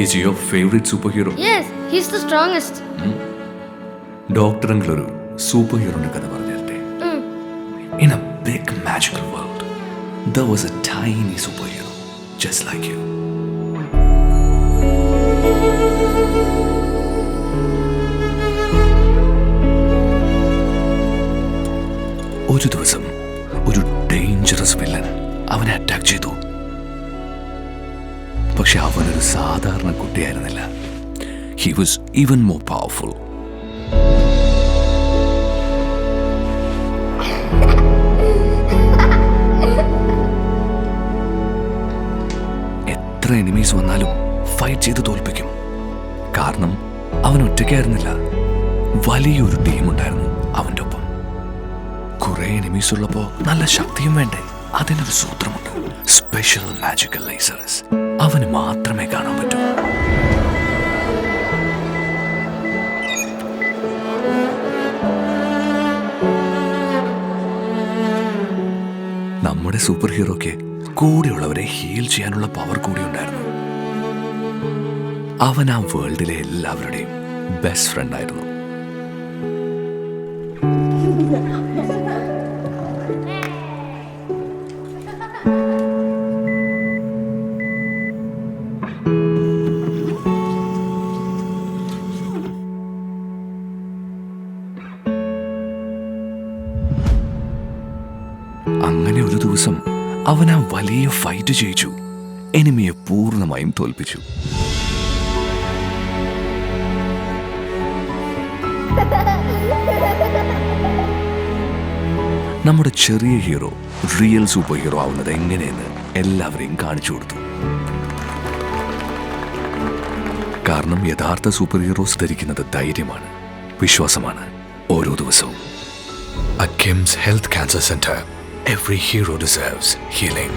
Is he your favorite superhero? Yes, he's the strongest. Doctor ഒരു super ഹീറോയുടെ കഥ പറഞ്ഞു തരട്ടെ. In a big magical world, there was a tiny superhero just like you. ഒരു ദിവസം ഒരു dangerous villain അവനെ attack ചെയ്തു. പക്ഷെ അവനൊരു സാധാരണ കുട്ടിയായിരുന്നില്ല. He was even more powerful. എത്ര എനിമീസ് വന്നാലും ഫൈറ്റ് ചെയ്ത് തോൽപ്പിക്കും. കാരണം അവൻ ഒറ്റയ്ക്കായിരുന്നില്ല, വലിയൊരു ടീമുണ്ടായിരുന്നു അവൻ്റെ ഒപ്പം. കുറെ എനിമീസ് ഉള്ളപ്പോൾ നല്ല ശക്തിയും വേണ്ടേ? അതിനൊരു സൂത്രമുണ്ട്. Special magical ലേസേഴ്സ്. അവന് മാത്രമേ കാണാൻ പറ്റൂ. നമ്മുടെ സൂപ്പർ ഹീറോയ്ക്ക് കൂടെയുള്ളവരെ ഹീൽ ചെയ്യാനുള്ള പവർ കൂടി ഉണ്ടായിരുന്നു. അവൻ ആ വേൾഡിലെ എല്ലാവരുടെയും ബെസ്റ്റ് ഫ്രണ്ട് ആയിരുന്നു. അങ്ങനെ ഒരു ദിവസം അവൻ ആ വലിയ ഫൈറ്റ് ജയിച്ചു. എനിമിയെ പൂർണ്ണമായും തോൽപ്പിച്ചു. നമ്മുടെ ചെറിയ ഹീറോ റിയൽ സൂപ്പർ ഹീറോ ആവുന്നത് എങ്ങനെയെന്ന് എല്ലാവരെയും കാണിച്ചു കൊടുത്തു. കാരണം യഥാർത്ഥ സൂപ്പർ ഹീറോസ് ധരിക്കുന്നത് ധൈര്യമാണ്, വിശ്വാസമാണ്. ഓരോ ദിവസവും at KIMS Health Cancer Center, every hero deserves healing.